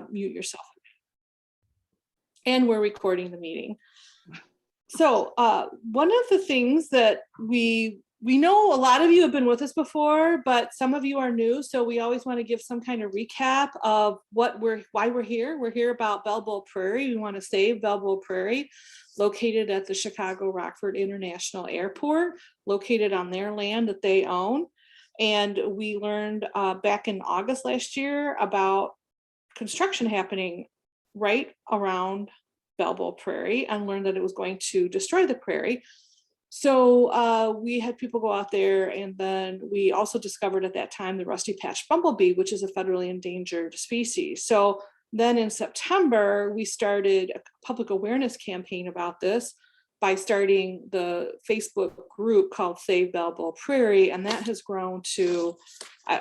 mute yourself. And we're recording the meeting. So one of the things that we know a lot of you have been with us before, but some of you are new. So we always want to give some kind of recap of why we're here. We're here about Bell Bowl Prairie. We want to save Bell Bowl Prairie, located at the Chicago Rockford International Airport, located on their land that they own. And we learned back in August last year about construction happening right around Bell Bowl Prairie, and learned that it was going to destroy the prairie. So we had people go out there, and then we also discovered at that time the rusty patched bumblebee, which is a federally endangered species. So then in September, we started a public awareness campaign about this by starting the Facebook group called Save Bell Bowl Prairie, and that has grown to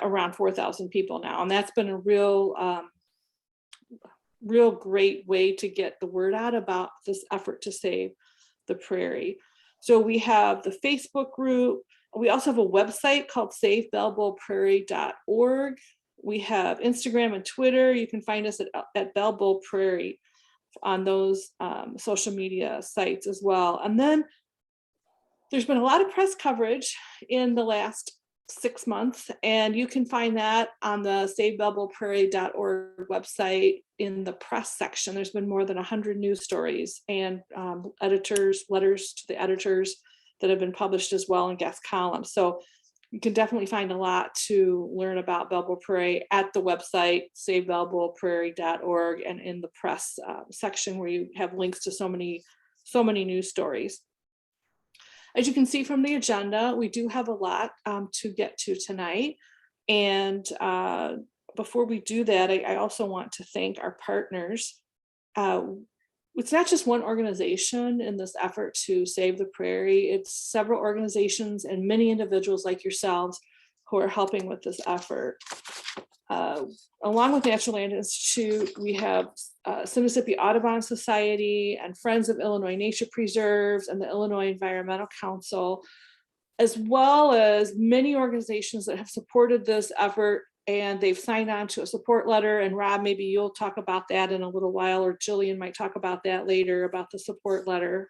around 4,000 people now. And that's been a real great way to get the word out about this effort to save the prairie. So we have the Facebook group. We also have a website called savebellbowlprairie.org. We have Instagram and Twitter. You can find us at Bell Bowl Prairie on those social media sites as well. And then there's been a lot of press coverage in the last 6 months, and you can find that on the savebellbowlprairie.org website in the press section. There's been more than 100 news stories and letters to the editors that have been published as well in guest columns. So you can definitely find a lot to learn about Bell Bowl Prairie at the website savebellbowlprairie.org and in the press section, where you have links to so many news stories. As you can see from the agenda, we do have a lot to get to tonight. And before we do that, I also want to thank our partners. It's not just one organization in this effort to save the prairie. It's several organizations and many individuals like yourselves who are helping with this effort. Along with Natural Land Institute, we have Mississippi Audubon Society and Friends of Illinois Nature Preserves and the Illinois Environmental Council, as well as many organizations that have supported this effort, and they've signed on to a support letter. And Rob, maybe you'll talk about that in a little while, or Jillian might talk about that later, about the support letter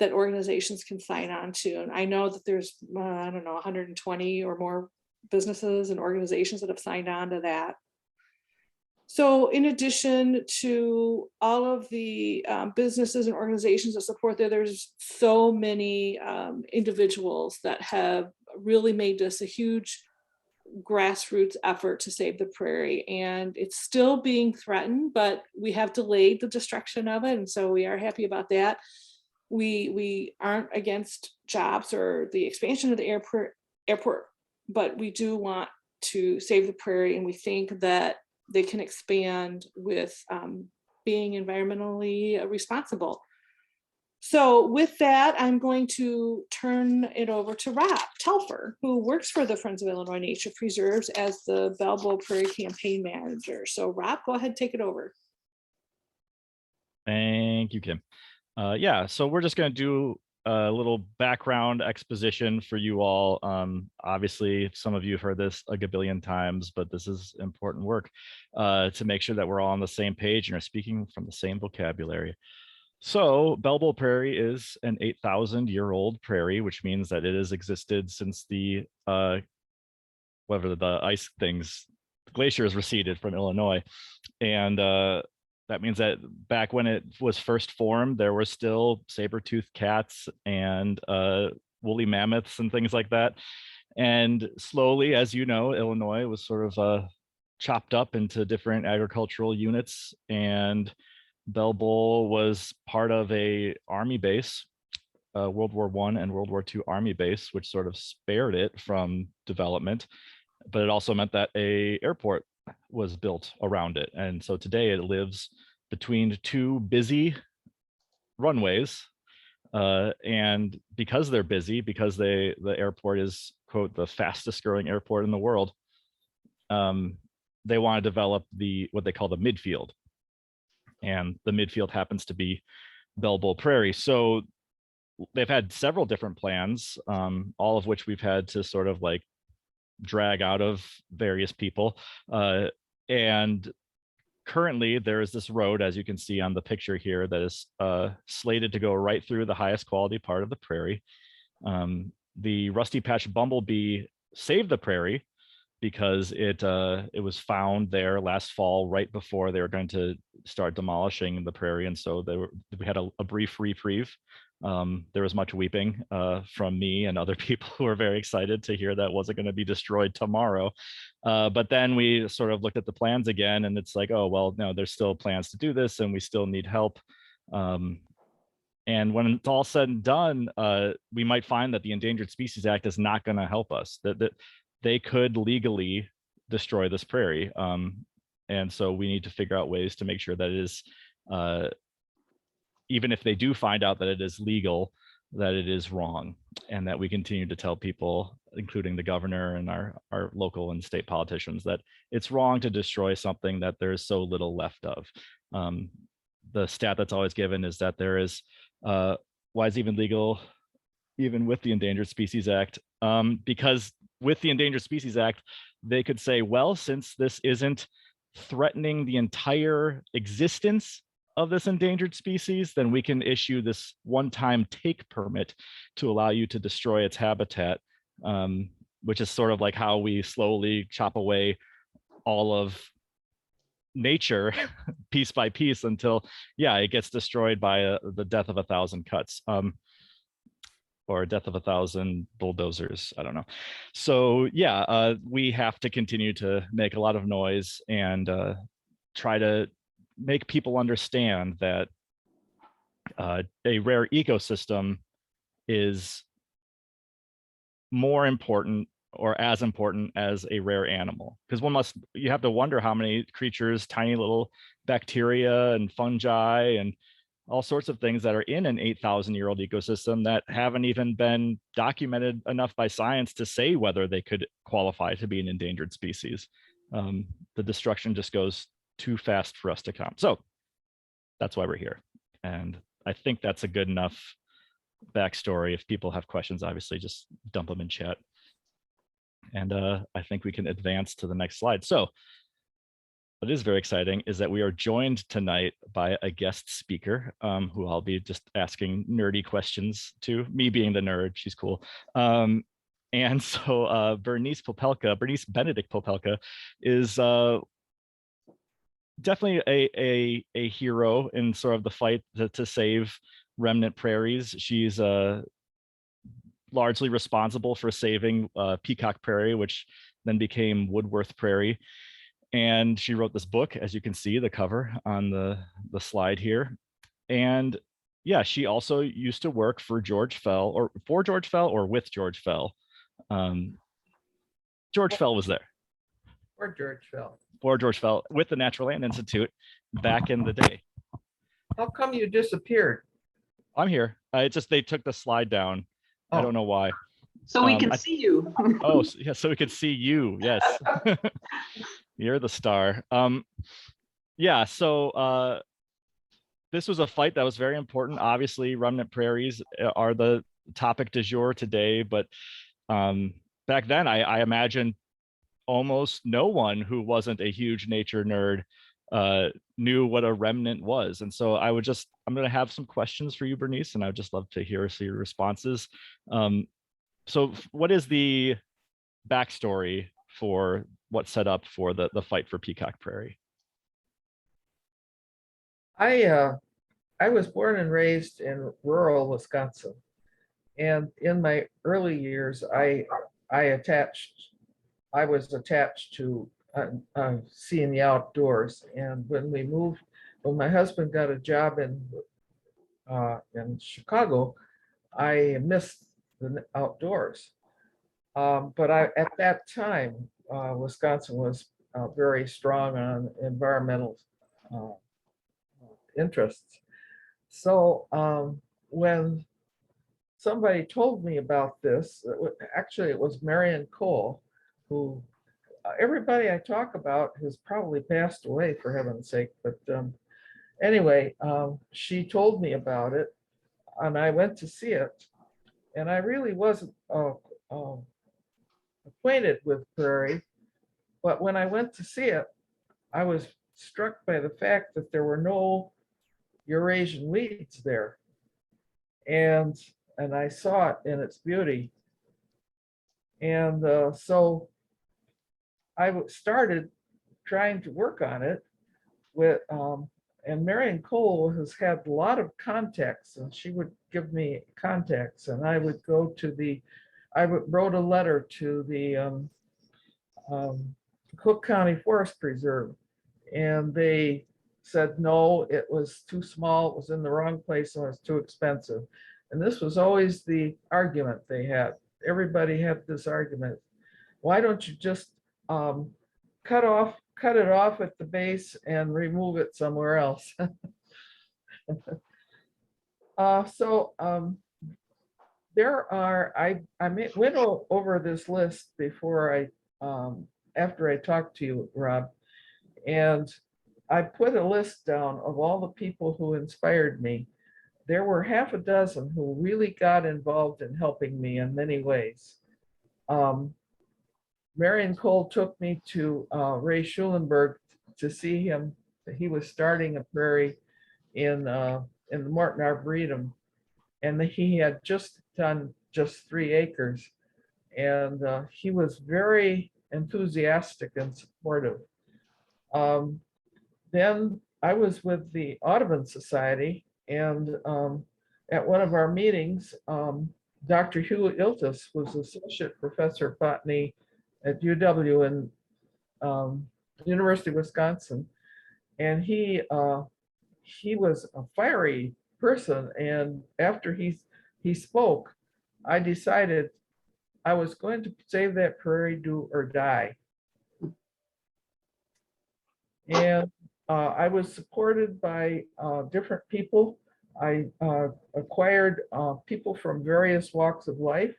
that organizations can sign on to. And I know that there's, I don't know, 120 or more businesses and organizations that have signed on to that. So in addition to all of the businesses and organizations that support there, there's so many individuals that have really made this a huge grassroots effort to save the prairie. And it's still being threatened, but we have delayed the destruction of it. And so we are happy about that. We aren't against jobs or the expansion of the airport, but we do want to save the prairie, and we think that they can expand with being environmentally responsible. So with that, I'm going to turn it over to Rob Telfer, who works for the Friends of Illinois Nature Preserves as the Bell Bowl Prairie campaign manager. So Rob, go ahead, take it over. Thank you, Kim. Yeah, so we're just going to do a little background exposition for you all. Obviously, some of you have heard this a gabillion times, but this is important work to make sure that we're all on the same page and are speaking from the same vocabulary. So Bell Bowl Prairie is an 8,000-year-old prairie, which means that it has existed since the whatever the ice things, glaciers receded from Illinois. And that means that back when it was first formed, there were still saber-toothed cats and woolly mammoths and things like that. And slowly, as you know, Illinois was sort of chopped up into different agricultural units, and Bell Bowl was part of a army base, World War I and World War II army base, which sort of spared it from development. But it also meant that an airport was built around it. And so today it lives between two busy runways. And because they're busy, because the airport is, quote, the fastest growing airport in the world, they want to develop what they call the midfield. And the midfield happens to be Bell Bowl Prairie. So they've had several different plans, all of which we've had to sort of like drag out of various people. And currently there is this road, as you can see on the picture here, that is slated to go right through the highest quality part of the prairie. The rusty patch bumblebee saved the prairie because it was found there last fall, right before they were going to start demolishing the prairie, and so we had a brief reprieve. There was much weeping from me and other people who were very excited to hear that wasn't going to be destroyed tomorrow. But then we sort of looked at the plans again, and it's like, oh well, no, there's still plans to do this, and we still need help. And when it's all said and done, we might find that the Endangered Species Act is not going to help us. That they could legally destroy this prairie. And so we need to figure out ways to make sure that it is, even if they do find out that it is legal, that it is wrong, and that we continue to tell people, including the governor and our local and state politicians, that it's wrong to destroy something that there's so little left of. The stat that's always given is that there is, why is it even legal, even with the Endangered Species Act? Because with the Endangered Species Act, they could say, well, since this isn't threatening the entire existence of this endangered species, then we can issue this one-time take permit to allow you to destroy its habitat, which is sort of like how we slowly chop away all of nature piece by piece until, yeah, it gets destroyed by the death of 1,000 cuts. Or death of 1,000 bulldozers, I don't know. So yeah, we have to continue to make a lot of noise and try to make people understand that a rare ecosystem is more important or as important as a rare animal. Because you have to wonder how many creatures, tiny little bacteria and fungi and all sorts of things that are in an 8,000-year-old ecosystem that haven't even been documented enough by science to say whether they could qualify to be an endangered species. The destruction just goes too fast for us to count. So that's why we're here. And I think that's a good enough backstory. If people have questions, obviously just dump them in chat. And I think we can advance to the next slide. So what is very exciting is that we are joined tonight by a guest speaker who I'll be just asking nerdy questions to, me being the nerd, she's cool. And so Bernice Benedict Popelka is definitely a hero in sort of the fight to save remnant prairies. She's largely responsible for saving Peacock Prairie, which then became Woodworth Prairie. And she wrote this book, as you can see the cover on the slide here. And yeah, she also used to work for George Fell, or for George Fell, or with George Fell. George Fell was there. Or George Fell. Or George Fell with the Natural Land Institute back in the day. How come you disappeared? I'm here. It's just they took the slide down. I don't know why. So we can see you. Oh, yeah, so we could see you. Yes. You're the star. Yeah, so this was a fight that was very important. Obviously, remnant prairies are the topic du jour today, but back then I imagine almost no one who wasn't a huge nature nerd knew what a remnant was. And so I'm going to have some questions for you, Bernice, and I would just love to hear your responses. So what is the backstory for what set up for the fight for Peacock Prairie? I was born and raised in rural Wisconsin, and in my early years, I was attached to seeing the outdoors. And when my husband got a job in Chicago, I missed the outdoors. But at that time, Wisconsin was very strong on environmental interests. So when somebody told me about this, actually it was Marion Cole, who everybody I talk about has probably passed away, for heaven's sake. But anyway, she told me about it, and I went to see it. And I really wasn't acquainted with Prairie, but when I went to see it, I was struck by the fact that there were no Eurasian weeds there. And I saw it in its beauty. And so I started trying to work on it with, and Marion Cole has had a lot of contacts, and she would give me contacts, and I would go to wrote a letter to the Cook County Forest Preserve, and they said, no, it was too small, it was in the wrong place, and it was too expensive. And this was always the argument they had. Everybody had this argument. Why don't you just cut it off at the base and remove it somewhere else? There are, I went over this list before after I talked to you, Rob, and I put a list down of all the people who inspired me. There were half a dozen who really got involved in helping me in many ways. Marion Cole took me to Ray Schulenberg to see him. He was starting a prairie in the Morton Arboretum, and he had just done just 3 acres. And he was very enthusiastic and supportive. Then I was with the Audubon Society, and at one of our meetings, Dr. Hugh Iltis was associate professor of botany at UW and University of Wisconsin, and he was a fiery person. And after he spoke, I decided I was going to save that prairie, do or die. And I was supported by different people. I acquired people from various walks of life.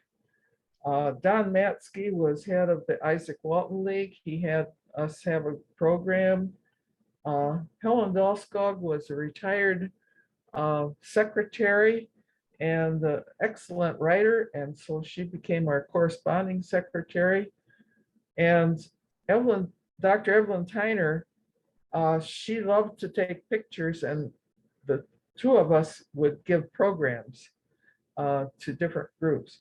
Don Matsky was head of the Isaac Walton League. He had us have a program. Helen Dalskog was a retired secretary and an excellent writer, and so she became our corresponding secretary. And Dr. Evelyn Tyner, she loved to take pictures, and the 2 of us would give programs to different groups.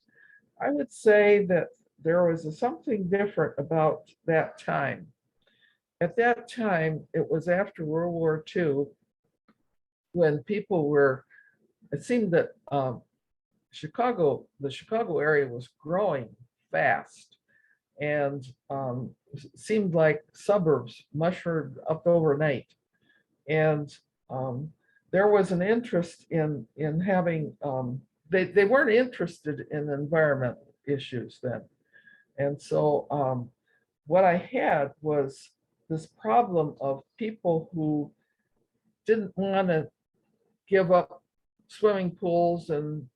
I would say that there was something different about that time. At that time, it was after World War II, when people were, it seemed that the Chicago area was growing fast, and it seemed like suburbs mushroomed up overnight. And there was an interest in having, they weren't interested in environmental issues then. And so what I had was this problem of people who didn't want to give up swimming pools and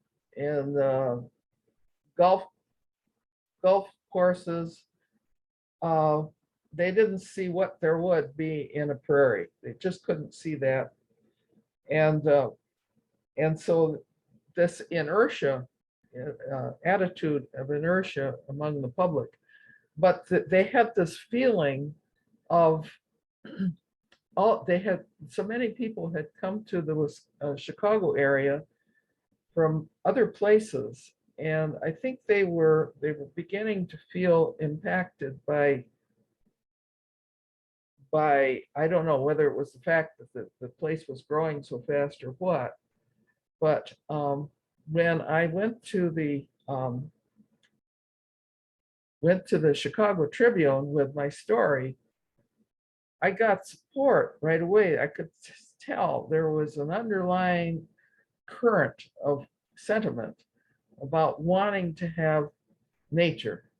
golf courses. They didn't see what there would be in a prairie. They just couldn't see that. And so this inertia, attitude of inertia among the public, but they had this feeling of, so many people had come to the Chicago area from other places, and I think they were beginning to feel impacted by I don't know whether it was the fact that the place was growing so fast or what, but when I went to the Chicago Tribune with my story, I got support right away. I could tell there was an underlying current of sentiment about wanting to have nature.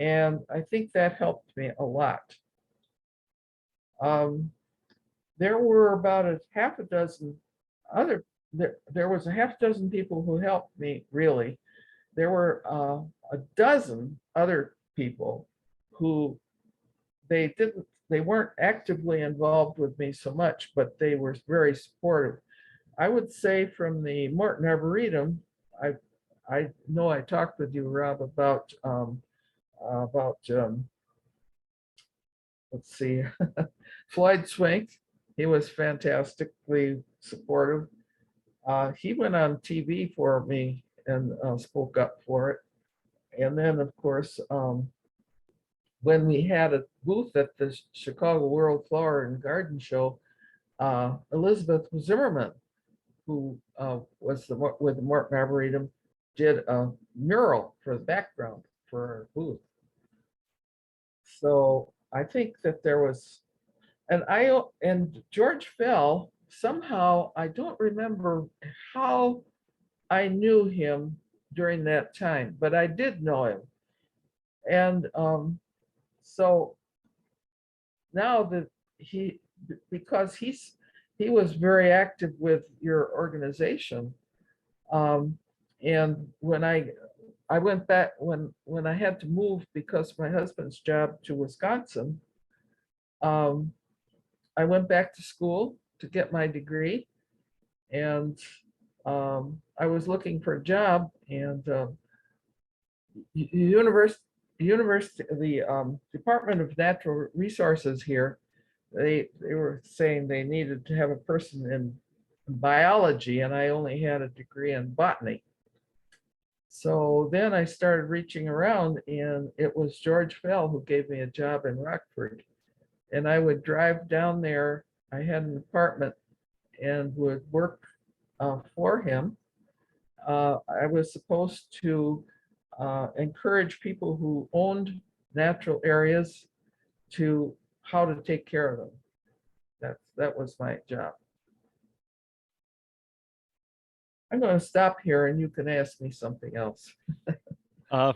And I think that helped me a lot. There were about a half a dozen other, there was a half dozen people who helped me, really. There were a dozen other people who they weren't actively involved with me so much, but they were very supportive. I would say from the Morton Arboretum, I know I talked with you, Rob, about let's see, Floyd Swink. He was fantastically supportive. He went on TV for me and spoke up for it. And then, of course, when we had a booth at the Chicago World Flower and Garden Show, Elizabeth Zimmerman, who was with the Morton Arboretum, did a mural for the background for our booth. So I think that there was, and George Fell, somehow, I don't remember how I knew him during that time, but I did know him. And so now that because he was very active with your organization, and when I went back, when I had to move because of my husband's job to Wisconsin, I went back to school to get my degree, and I was looking for a job, and the Department of Natural Resources here, they were saying they needed to have a person in biology, and I only had a degree in botany. So then I started reaching around, and it was George Fell who gave me a job in Rockford. And I would drive down there. I had an apartment and would work for him. I was supposed to encourage people who owned natural areas to how to take care of them. That was my job. I'm going to stop here and you can ask me something else.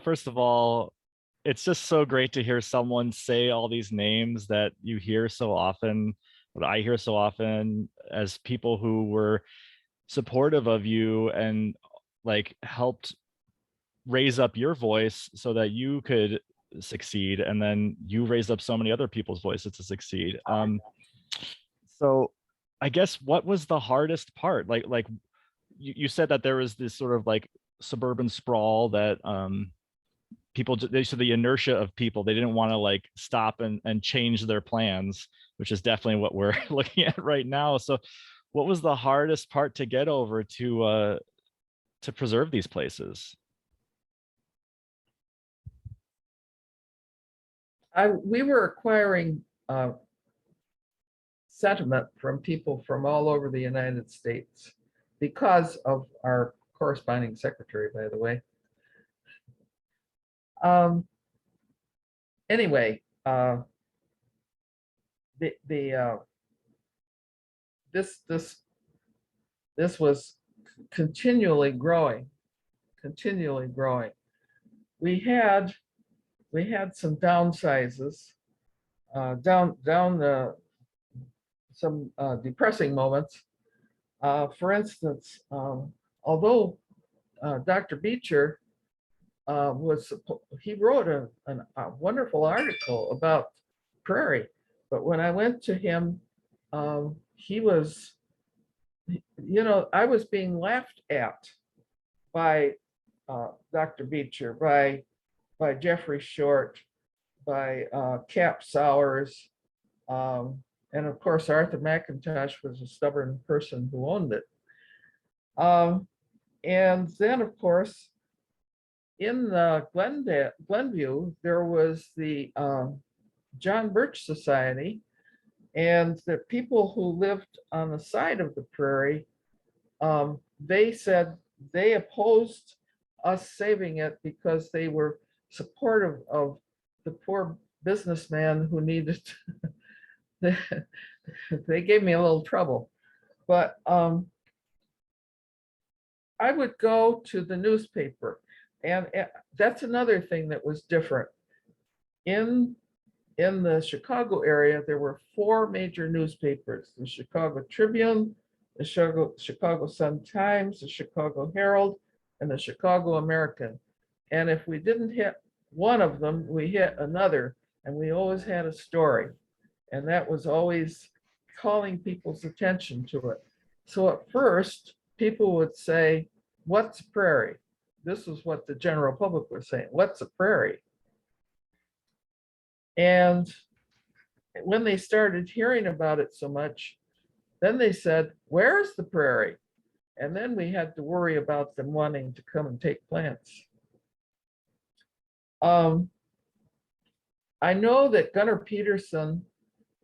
First of all, it's just so great to hear someone say all these names that you hear so often, what I hear so often, as people who were supportive of you and like helped raise up your voice so that you could succeed, and then you raised up so many other people's voices to succeed. So I guess what was the hardest part? Like you said that there was this sort of like suburban sprawl that people, so the inertia of people, they didn't want to like stop and change their plans, which is definitely what we're looking at right now. So what was the hardest part to get over to preserve these places? We were acquiring sentiment from people from all over the United States because of our corresponding secretary, by the way. Anyway, this was continually growing. We had some downsizes, some depressing moments. For instance, although Dr. Beecher he wrote a wonderful article about prairie, but when I went to him, he was, I was being laughed at by Dr. Beecher, by Jeffrey Short, by Cap Sowers, and of course Arthur McIntosh was a stubborn person who owned it. And then of course in Glenview there was the John Birch Society, and the people who lived on the side of the prairie, they said they opposed us saving it because they were supportive of the poor businessman who needed they gave me a little trouble, but I would go to the newspaper, and that's another thing that was different. In the Chicago area, there were 4 major newspapers: the Chicago Tribune, the Chicago Sun-Times, the Chicago Herald, and the Chicago American. And if we didn't hit one of them, we hit another, and we always had a story. And that was always calling people's attention to it. So at first, people would say, "What's a prairie?" This is what the general public was saying. "What's a prairie?" And when they started hearing about it so much, then they said, where's the prairie? And then we had to worry about them wanting to come and take plants. I know that Gunnar Peterson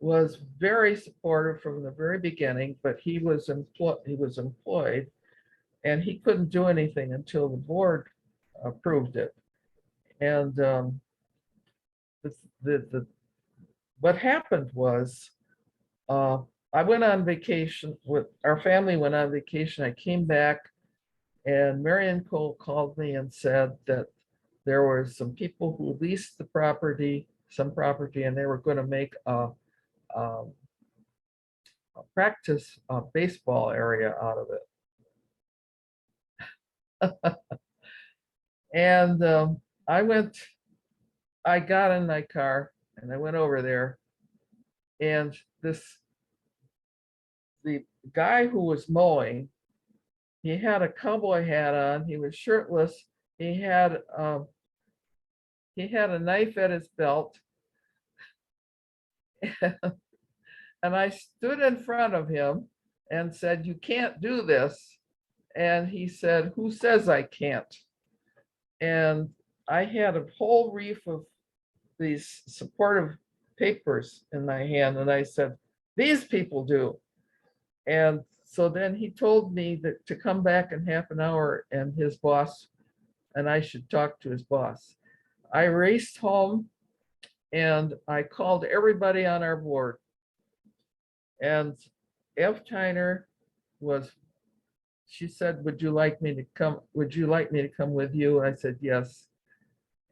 was very supportive from the very beginning, but he was employed and he couldn't do anything until the board approved it. And what happened was, I went on vacation with our family, went on vacation. I came back and Marion Cole called me and said that there were some people who leased the property, some property, and they were going to make a practice baseball area out of it. And I got in my car and I went over there, and the guy who was mowing, he had a cowboy hat on, he was shirtless, he had a knife at his belt. And I stood in front of him and said, you can't do this. And he said, who says I can't? And I had a whole reef of these supportive papers in my hand. And I said, these people do. And so then he told me that to come back in half an hour and his boss, and I should talk to his boss. I raced home and I called everybody on our board. And Ev Tyner she said, would you like me to come with you? I said, yes.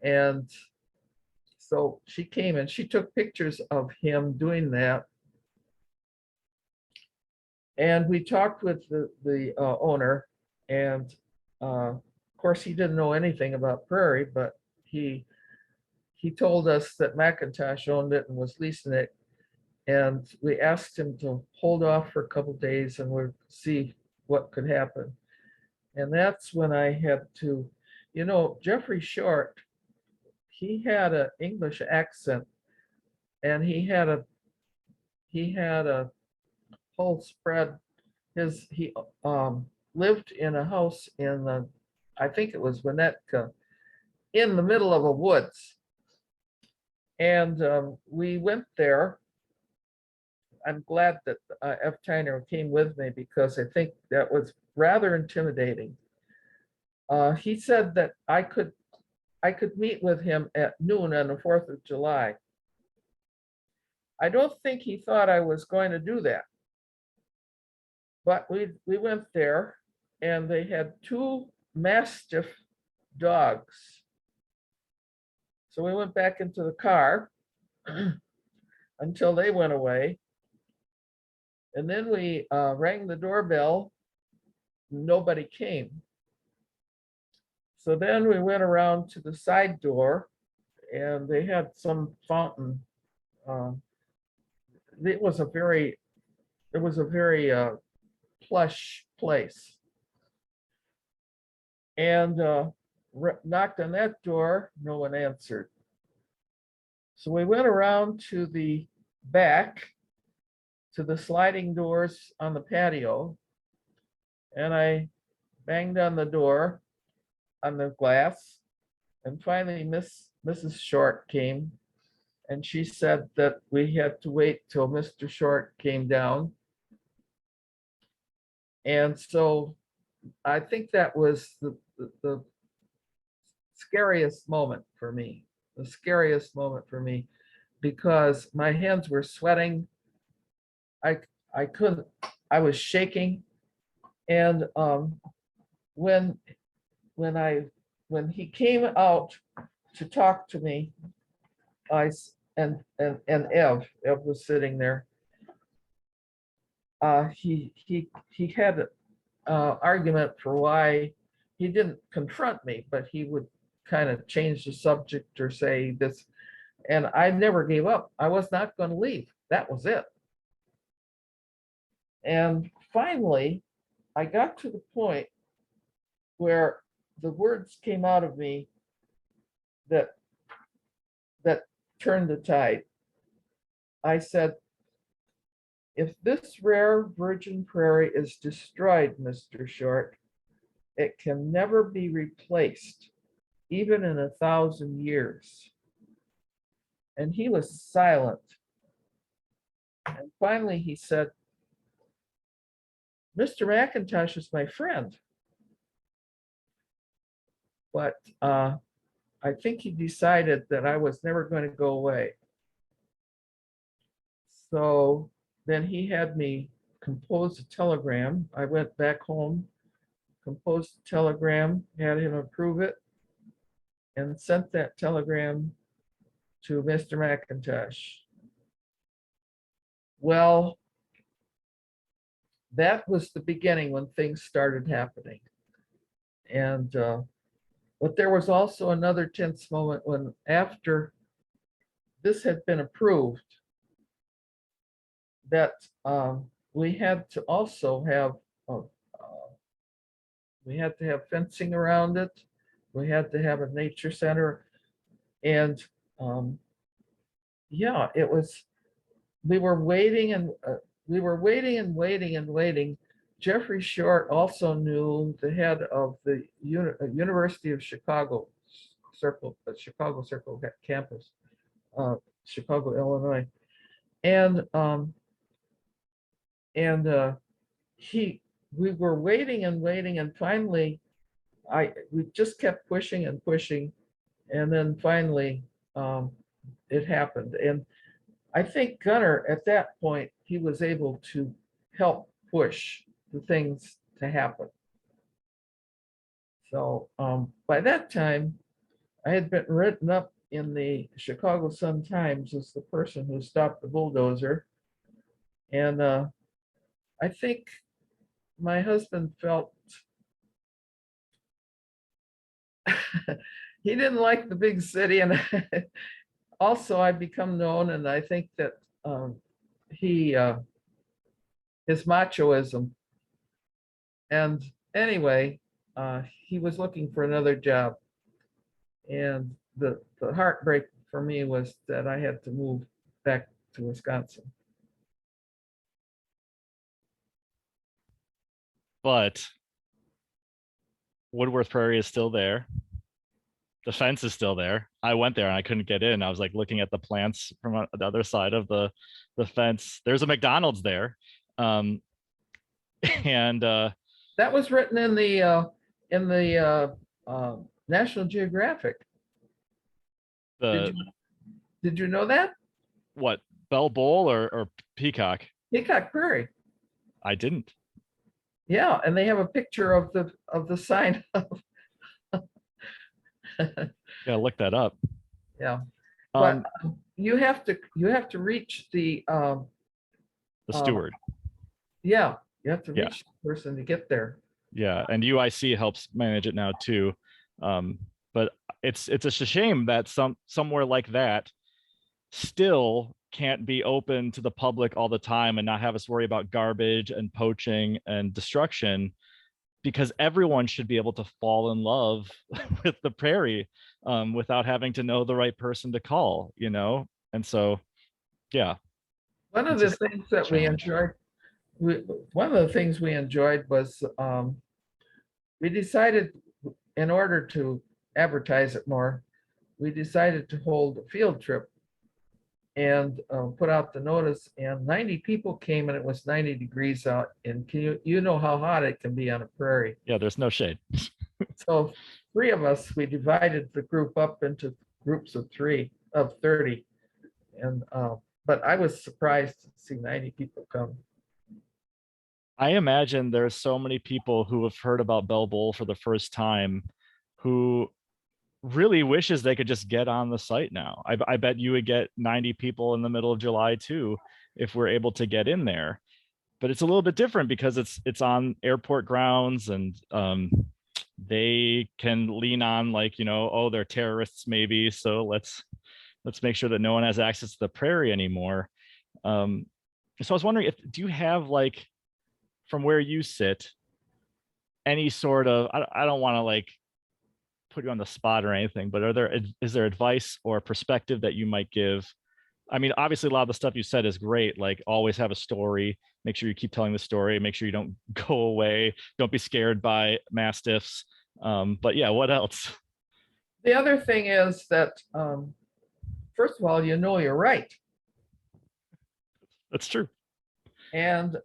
And so she came and she took pictures of him doing that. And we talked with the owner, and of course he didn't know anything about Prairie, but he told us that McIntosh owned it and was leasing it. And we asked him to hold off for a couple days and we'll see what could happen. And that's when I had to, Jeffrey Short, he had an English accent, and he had a whole spread. He lived in a house in I think it was Winnetka, in the middle of a woods. And we went there. I'm glad that F. Tyner came with me because I think that was rather intimidating. He said that I could meet with him at noon on the 4th of July. I don't think he thought I was going to do that. But we went there and they had 2 Mastiff dogs. So we went back into the car until they went away. And then we rang the doorbell. Nobody came. So then we went around to the side door and they had some fountain. It was a very plush place. And knocked on that door, no one answered. So we went around to the back, to the sliding doors on the patio, and I banged on the door, on the glass, and finally Mrs. Short came, and she said that we had to wait till Mr. Short came down. And so I think that was the scariest moment for me, because my hands were sweating. I was shaking. And when he came out to talk to me, and Ev was sitting there. He had an argument for why he didn't confront me, but he would kind of change the subject or say this. And I never gave up. I was not going to leave. That was it. And finally, I got to the point where the words came out of me that turned the tide. I said, if this rare virgin prairie is destroyed, Mr. Short, it can never be replaced, even in 1,000 years. And he was silent. And finally he said, Mr. McIntosh is my friend. But I think he decided that I was never going to go away. So then he had me compose a telegram. I went back home, composed a telegram, had him approve it, and sent that telegram to Mr. McIntosh. Well, that was the beginning when things started happening. And but there was also another tense moment when, after this had been approved, that we had to also have fencing around it. We had to have a nature center, and yeah, it was. We were waiting and waiting. Jeffrey Short also knew the head of the University of Chicago Circle, Chicago Circle campus, Chicago, Illinois, and we were waiting, and finally, we just kept pushing and pushing, and then finally, it happened. And I think Gunnar, at that point, he was able to help push the things to happen. So by that time, I had been written up in the Chicago Sun-Times as the person who stopped the bulldozer. And I think my husband felt he didn't like the big city, and also I've become known, and I think that his machoism. And anyway, he was looking for another job, and the heartbreak for me was that I had to move back to Wisconsin. But Woodworth Prairie is still there. The fence is still there. I went there and I couldn't get in. I was like looking at the plants from the other side of the fence. There's a McDonald's there. And that was written in the National Geographic. Did you know that? What, Bell Bowl or Peacock? Peacock Prairie. I didn't. Yeah, and they have a picture of the sign. Yeah, look that up. Yeah, but you have to reach the steward. Yeah, you have to reach the person to get there. Yeah, and UIC helps manage it now too. But it's a shame that somewhere like that still can't be open to the public all the time and not have us worry about garbage and poaching and destruction, because everyone should be able to fall in love with the prairie without having to know the right person to call, you know? And so, yeah. One of the things that we enjoyed, one of the things we enjoyed was we decided, in order to advertise it more, we decided to hold a field trip and put out the notice, and 90 people came, and it was 90 degrees out, and you know how hot it can be on a prairie. Yeah, there's no shade. So 3 of us, we divided the group up into groups of 30, and but I was surprised to see 90 people come. I imagine there's so many people who have heard about Bell Bowl for the first time who really wishes they could just get on the site now. I bet you would get 90 people in the middle of July too, if we're able to get in there. But it's a little bit different because it's on airport grounds, and they can lean on, like, you know, oh, they're terrorists maybe, so let's make sure that no one has access to the prairie anymore. So I was wondering, do you have, like, from where you sit, any sort of, I don't want to like put you on the spot or anything, but is there advice or perspective that you might give I mean, obviously a lot of the stuff you said is great. Like always have a story, make sure you keep telling the story, make sure you don't go away. Don't be scared by mastiffs. But yeah, what else? The other thing is that, first of all, you know you're right. That's true. And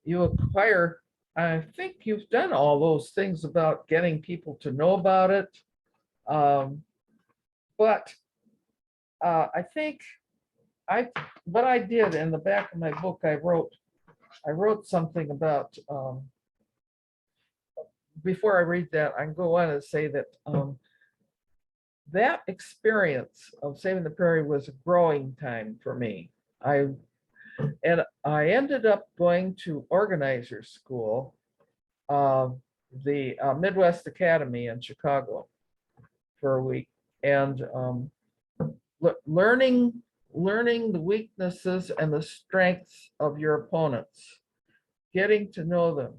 you acquire, I think you've done all those things about getting people to know about it. But I think what I did in the back of my book, I wrote something about, before I read that, I can go on and say that that experience of Saving the Prairie was a growing time for me. I ended up going to organizer school, the Midwest Academy in Chicago for a week, and learning the weaknesses and the strengths of your opponents, getting to know them,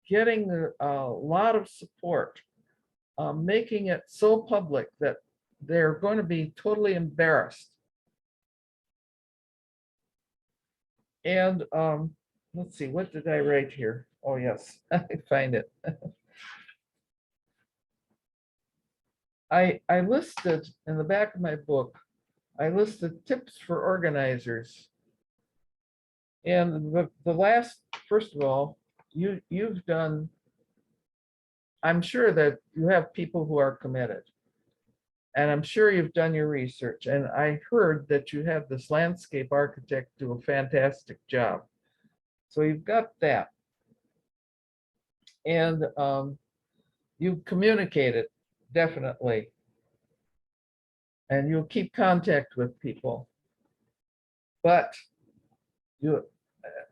getting a lot of support, making it so public that they're going to be totally embarrassed. And let's see, what did I write here? Oh, yes, I find it. I listed in the back of my book, I listed tips for organizers. And the last, first of all, you've done, I'm sure that you have people who are committed. And I'm sure you've done your research. And I heard that you have this landscape architect do a fantastic job. So you've got that. And you've communicated, definitely. And you'll keep contact with people. But you,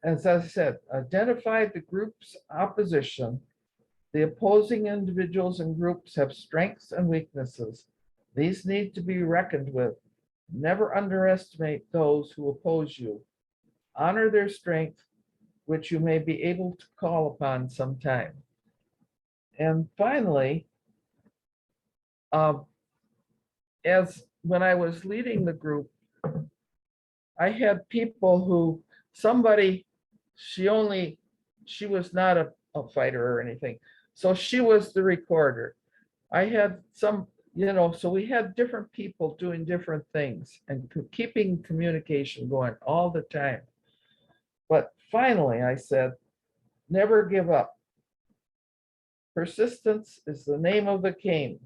as I said, identify the group's opposition. The opposing individuals and groups have strengths and weaknesses. These need to be reckoned with. Never underestimate those who oppose you. Honor their strength, which you may be able to call upon sometime. And finally, as when I was leading the group, I had people who, somebody, she was not a fighter or anything. So she was the recorder. I had some, so we had different people doing different things and keeping communication going all the time. But finally, I said, never give up. Persistence is the name of the game.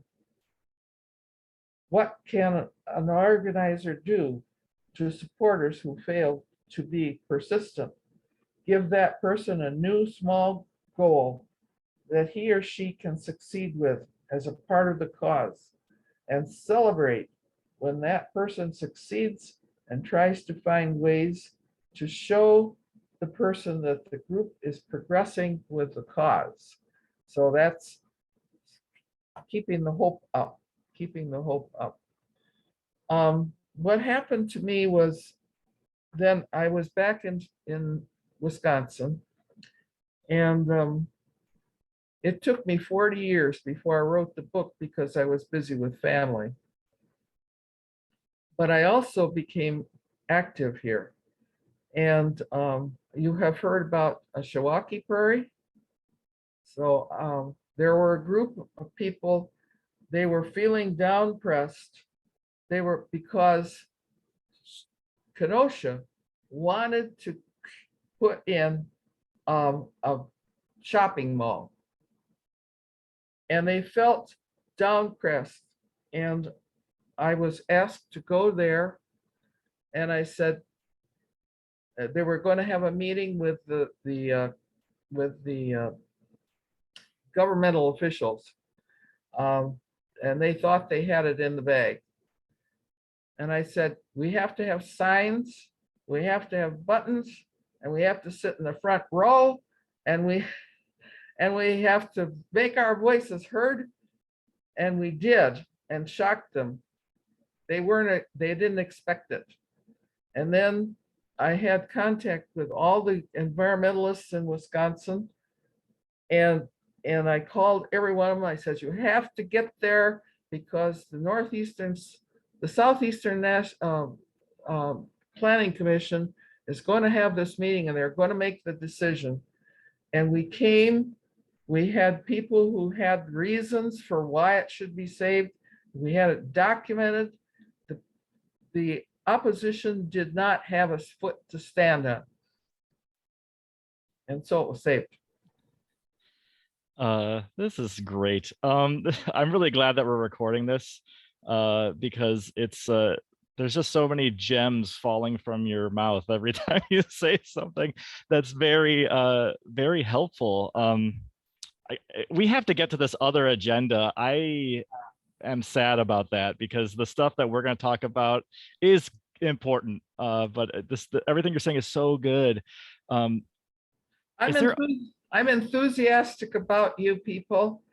What can an organizer do to supporters who fail to be persistent? Give that person a new small goal that he or she can succeed with as a part of the cause, and celebrate when that person succeeds and tries to find ways to show the person that the group is progressing with the cause. So that's keeping the hope up, keeping the hope up. What happened to me was, then I was back in Wisconsin, and it took me 40 years before I wrote the book because I was busy with family. But I also became active here. And you have heard about Peacock Prairie. So there were a group of people, they were feeling down-pressed. They were, because Kenosha wanted to put in a shopping mall. And they felt down-pressed. And I was asked to go there. And I said, they were going to have a meeting with the governmental officials. And they thought they had it in the bag. And I said, we have to have signs, we have to have buttons, and we have to sit in the front row, and we have to make our voices heard. And we did, and shocked them. They didn't expect it. And then I had contact with all the environmentalists in Wisconsin, and I called every one of them. I said, you have to get there because the northeastern the Southeastern Planning Commission is going to have this meeting and they're going to make the decision. And we had people who had reasons for why it should be saved. We had it documented. The opposition did not have a foot to stand on. And so it was saved. This is great. I'm really glad that we're recording this because it's there's just so many gems falling from your mouth every time you say something that's very very helpful. We have to get to this other agenda. I am sad about that because the stuff that we're going to talk about is important, but everything you're saying is so good. I'm enthusiastic about you people.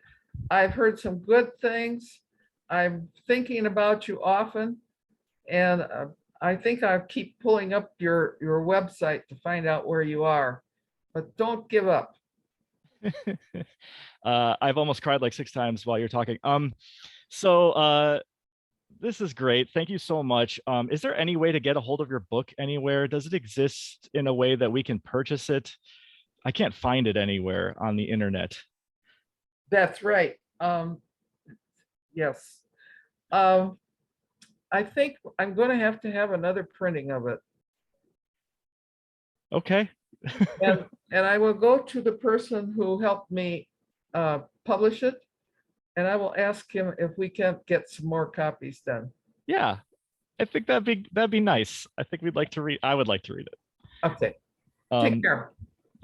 I've heard some good things. I'm thinking about you often. And I think I'll keep pulling up your website to find out where you are. But don't give up. I've almost cried like 6 times while you're talking. So this is great. Thank you so much. Is there any way to get a hold of your book anywhere? Does it exist in a way that we can purchase it? I can't find it anywhere on the internet. That's right. Yes. I think I'm going to have another printing of it. Okay. and I will go to the person who helped me publish it, and I will ask him if we can get some more copies done. Yeah, I think that'd be nice. I think we'd like to read. I would like to read it. Okay. Take care.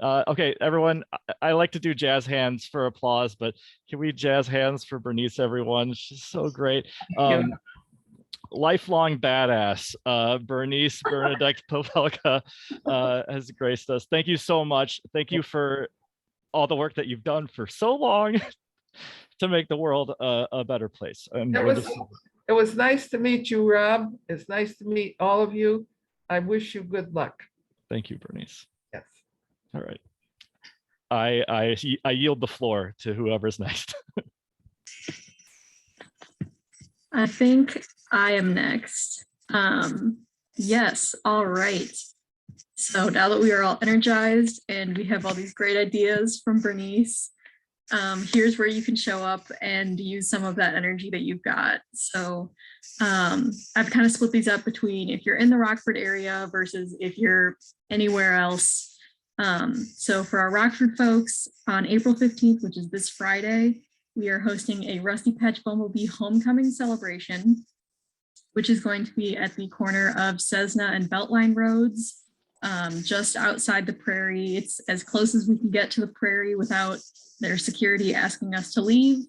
Okay, everyone. I like to do jazz hands for applause, but can we jazz hands for Bernice, everyone? She's so great. Lifelong badass, Bernice Benedict Popelka has graced us. Thank you so much. Thank you for all the work that you've done for so long to make the world a better place. And it was nice to meet you, Rob. It's nice to meet all of you. I wish you good luck. Thank you, Bernice. Yes. All right. I yield the floor to whoever's next. I think I am next. Yes, all right. So now that we are all energized and we have all these great ideas from Bernice, here's where you can show up and use some of that energy that you've got. So I've kind of split these up between if you're in the Rockford area versus if you're anywhere else. So for our Rockford folks, on April 15th, which is this Friday, we are hosting a Rusty Patch Bumblebee homecoming celebration, which is going to be at the corner of Cessna and Beltline Roads, just outside the Prairie. It's as close as we can get to the Prairie without their security asking us to leave.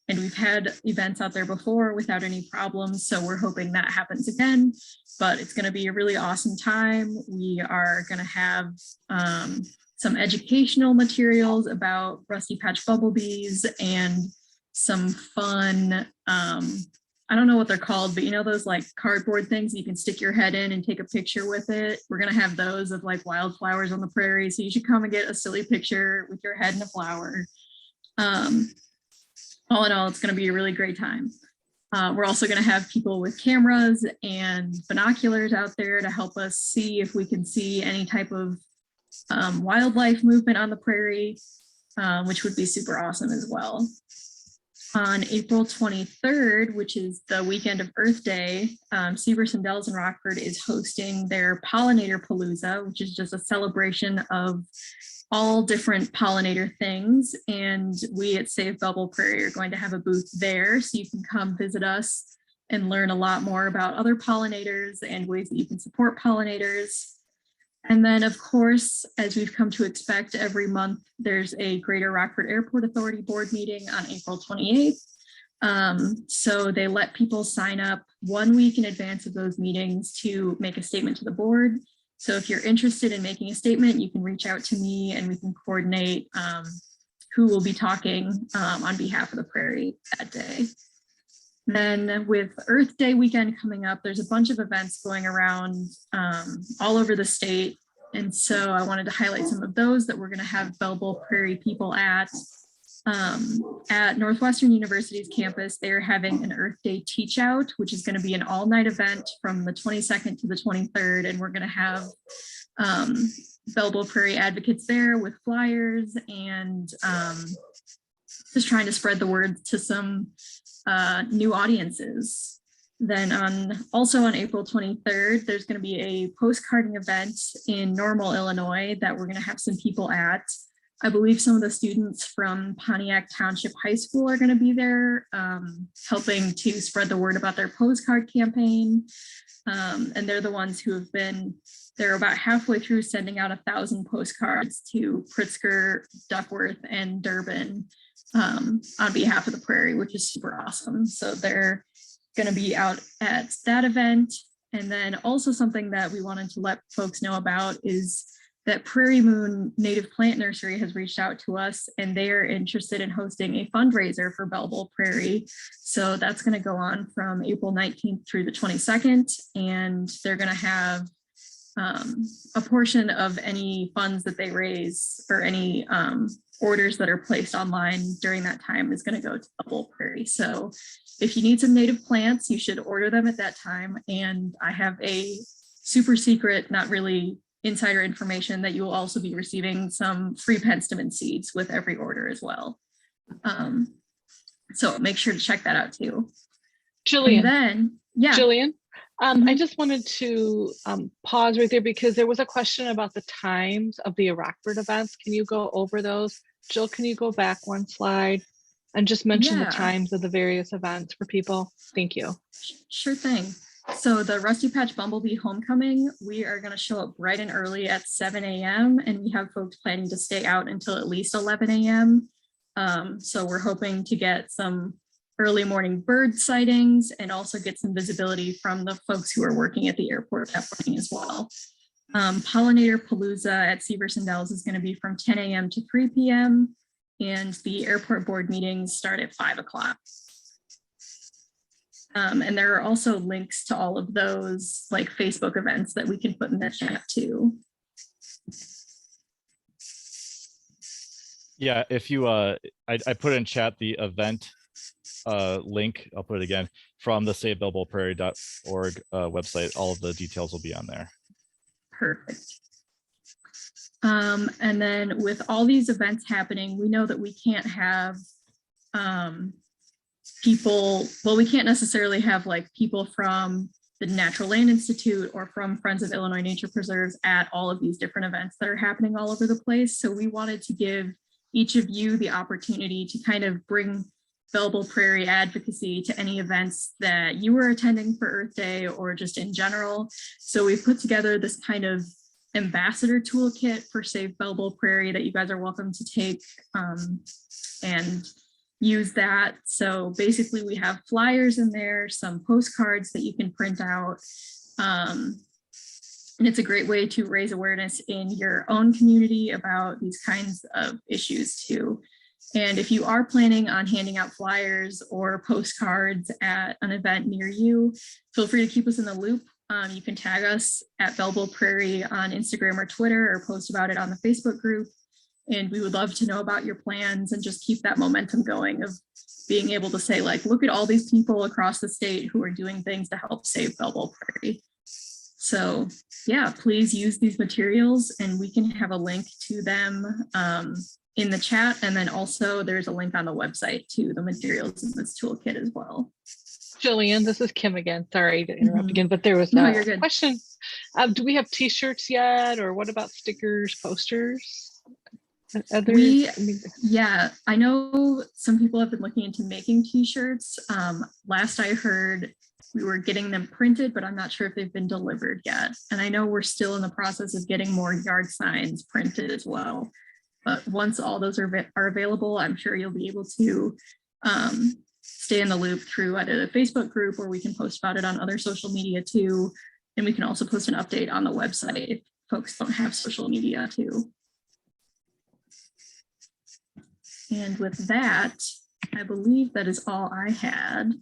And we've had events out there before without any problems. So we're hoping that happens again, but it's going to be a really awesome time. We are going to have some educational materials about Rusty Patch Bumblebees and some fun, I don't know what they're called, but you know, those like cardboard things you can stick your head in and take a picture with it. We're going to have those of like wildflowers on the prairie. So you should come and get a silly picture with your head in a flower. All in all, it's going to be a really great time. We're also going to have people with cameras and binoculars out there to help us see if we can see any type of wildlife movement on the prairie, which would be super awesome as well. On April 23rd, which is the weekend of Earth Day, Severson Dells in Rockford is hosting their Pollinator Palooza, which is just a celebration of all different pollinator things. And we at Save Bell Bowl Prairie are going to have a booth there, so you can come visit us and learn a lot more about other pollinators and ways that you can support pollinators. And then, of course, as we've come to expect every month, there's a Greater Rockford Airport Authority board meeting on April 28th. So they let people sign up 1 week in advance of those meetings to make a statement to the board. So if you're interested in making a statement, you can reach out to me and we can coordinate who will be talking on behalf of the Prairie that day. Then with Earth Day weekend coming up, there's a bunch of events going around all over the state. And so I wanted to highlight some of those that we're going to have Bell Bowl Prairie people at. At Northwestern University's campus, they're having an Earth Day Teach Out, which is going to be an all-night event from the 22nd to the 23rd. And we're going to have Bell Bowl Prairie advocates there with flyers and just trying to spread the word to some new audiences. Then also on April 23rd, there's going to be a postcarding event in Normal, Illinois that we're going to have some people at. I believe some of the students from Pontiac Township High School are going to be there, helping to spread the word about their postcard campaign. And they're the ones who have they're about halfway through sending out 1,000 postcards to Pritzker, Duckworth, and Durban on behalf of the Prairie, which is super awesome. So they're going to be out at that event. And then also something that we wanted to let folks know about is that Prairie Moon Native Plant Nursery has reached out to us, and they are interested in hosting a fundraiser for Bell Bowl Prairie. So that's going to go on from April 19th through the 22nd, and they're going to have a portion of any funds that they raise or any orders that are placed online during that time is going to go to Bell Bowl Prairie. So if you need some native plants, you should order them at that time. And I have a super secret, not really insider information, that you will also be receiving some free penstemon seeds with every order as well. So make sure to check that out too. Jillian, And then, yeah. Jillian, I Mhm. just wanted to pause right there because there was a question about the times of the Rockford events. Can you go over those? Jill, can you go back one slide and just mention the Yeah. times of the various events for people? Thank you. Sure thing. So the Rusty Patch Bumblebee Homecoming, we are going to show up bright and early at 7 a.m. and we have folks planning to stay out until at least 11 a.m. So we're hoping to get some early morning bird sightings and also get some visibility from the folks who are working at the airport that morning as well. Pollinator Palooza at Severson Dells is going to be from 10 a.m. to 3 p.m. and the airport board meetings start at 5 o'clock. And there are also links to all of those like Facebook events that we can put in the chat too. Yeah, if you, I put in chat the event link, I'll put it again, from the savebellbowlprairie.org website. All of the details will be on there. Perfect. And then with all these events happening, we know that we can't have people, well, we can't necessarily have like people from the Natural Land Institute or from Friends of Illinois Nature Preserves at all of these different events that are happening all over the place. So we wanted to give each of you the opportunity to kind of bring Bell Bowl Prairie advocacy to any events that you were attending for Earth Day or just in general. So we've put together this kind of ambassador toolkit for Save Bell Bowl Prairie that you guys are welcome to take and use that. So basically we have flyers in there, some postcards that you can print out. And it's a great way to raise awareness in your own community about these kinds of issues too. And if you are planning on handing out flyers or postcards at an event near you, feel free to keep us in the loop. You can tag us at Bell Bowl Prairie on Instagram or Twitter or post about it on the Facebook group. And we would love to know about your plans and just keep that momentum going of being able to say, like, look at all these people across the state who are doing things to help save Bell Bowl Prairie. So yeah, please use these materials and we can have a link to them in the chat. And then also there's a link on the website to the materials in this toolkit as well. Jillian, this is Kim again. Sorry to interrupt Mhm. again, but there was No, a you're good. question. Do we have t-shirts yet? Or what about stickers, posters? Yeah, I know some people have been looking into making t-shirts. Last I heard, we were getting them printed, but I'm not sure if they've been delivered yet. And I know we're still in the process of getting more yard signs printed as well. But once all those are available, I'm sure you'll be able to stay in the loop through either the Facebook group or we can post about it on other social media too. And we can also post an update on the website if folks don't have social media too. And with that, I believe that is all I had.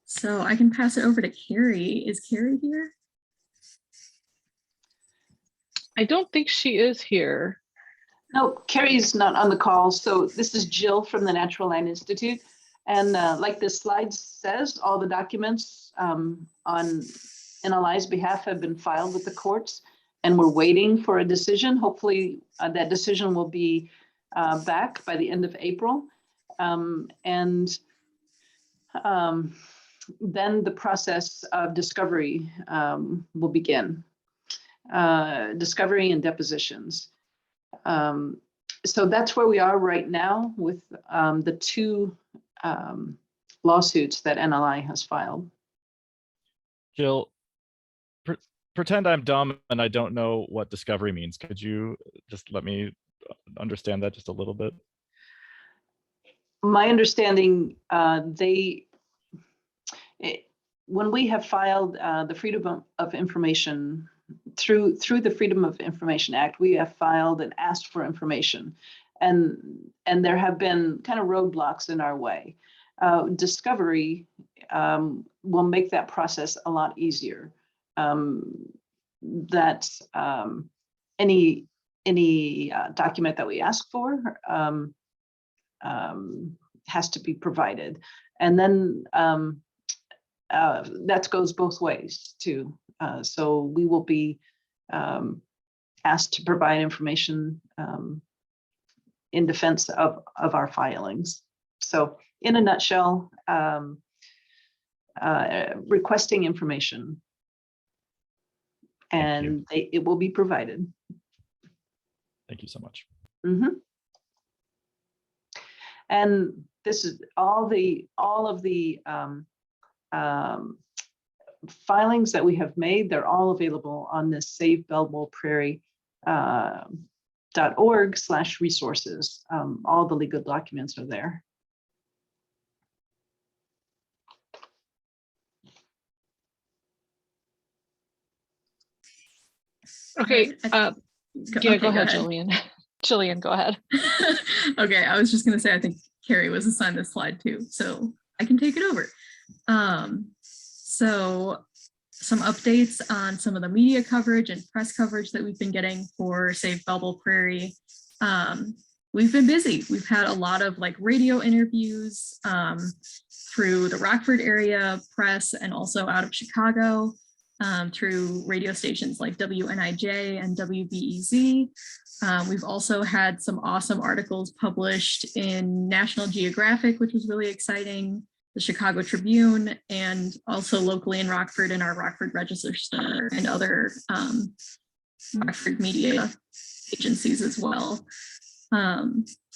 So I can pass it over to Carrie. Is Carrie here? I don't think she is here. No, Carrie's not on the call. So this is Jill from the Natural Land Institute. And like this slide says, all the documents on NLI's behalf have been filed with the courts, and we're waiting for a decision. Hopefully that decision will be back by the end of April. Then the process of discovery will begin. Discovery and depositions. So that's where we are right now with the two lawsuits that NLI has filed. Jill, pretend I'm dumb and I don't know what discovery means. Could you just let me understand that just a little bit? My understanding, when we have filed the Freedom of Information through the Freedom of Information Act, we have filed and asked for information, and there have been kind of roadblocks in our way. Discovery will make that process a lot easier. That any document that we ask for has to be provided, and then that goes both ways too. So we will be asked to provide information in defense of our filings. So in a nutshell, requesting information, and it will be provided. Thank you so much. Mm-hmm. And this is all of the filings that we have made. They're all available on this Save Bell Bowl Prairie .org/resources. All the legal documents are there. Okay. Okay, Go ahead, Jillian. Jillian, go ahead. Okay, I was just going to say, I think Carrie was assigned this slide too, so I can take it over. So some updates on some of the media coverage and press coverage that we've been getting for Save Bell Bowl Prairie. We've been busy. We've had a lot of like radio interviews through the Rockford area press and also out of Chicago through radio stations like WNIJ and WBEZ. We've also had some awesome articles published in National Geographic, which was really exciting, the Chicago Tribune, and also locally in Rockford in our Rockford Register Center and other Rockford media agencies as well.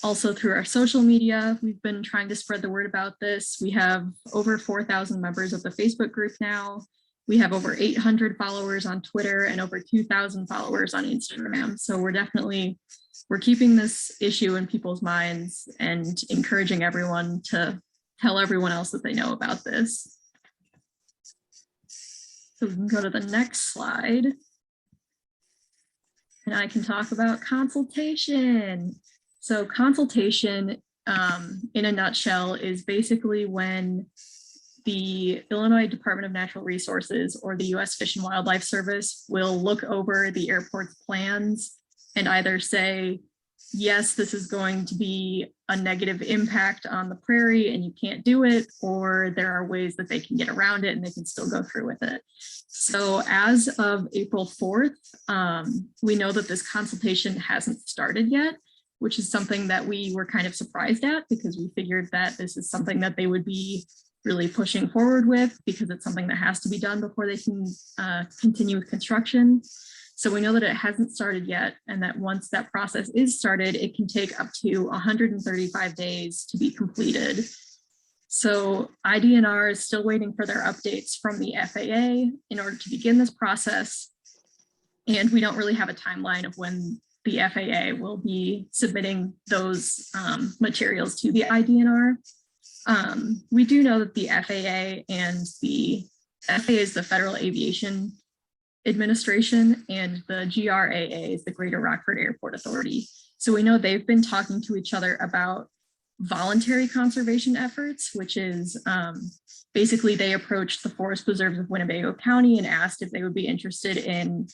Also through our social media, we've been trying to spread the word about this. We have over 4,000 members of the Facebook group now. We have over 800 followers on Twitter and over 2,000 followers on Instagram. So we're keeping this issue in people's minds and encouraging everyone to tell everyone else that they know about this. So we can go to the next slide. And I can talk about consultation. So consultation, in a nutshell, is basically when the Illinois Department of Natural Resources or the U.S. Fish and Wildlife Service will look over the airport's plans and either say, yes, this is going to be a negative impact on the prairie and you can't do it, or there are ways that they can get around it and they can still go through with it. So as of April 4th, we know that this consultation hasn't started yet, which is something that we were kind of surprised at because we figured that this is something that they would be really pushing forward with because it's something that has to be done before they can continue with construction. So we know that it hasn't started yet, and that once that process is started, it can take up to 135 days to be completed. So IDNR is still waiting for their updates from the FAA in order to begin this process. And we don't really have a timeline of when the FAA will be submitting those materials to the IDNR. We do know that the FAA and the FAA is the Federal Aviation Administration and the GRAA is the Greater Rockford Airport Authority. So we know they've been talking to each other about voluntary conservation efforts, which is basically they approached the forest preserves of Winnebago County and asked if they would be interested in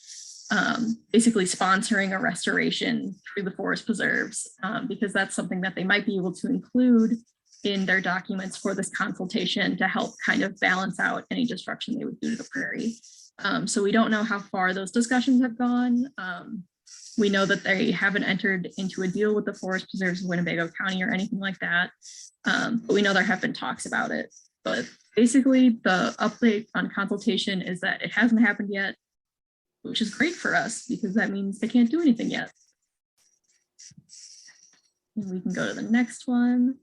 basically sponsoring a restoration through the forest preserves, because that's something that they might be able to include in their documents for this consultation to help kind of balance out any destruction they would do to the prairie. So we don't know how far those discussions have gone. We know that they haven't entered into a deal with the Forest Preserves of Winnebago County or anything like that. But we know there have been talks about it. But basically the update on consultation is that it hasn't happened yet, which is great for us because that means they can't do anything yet. And we can go to the next one.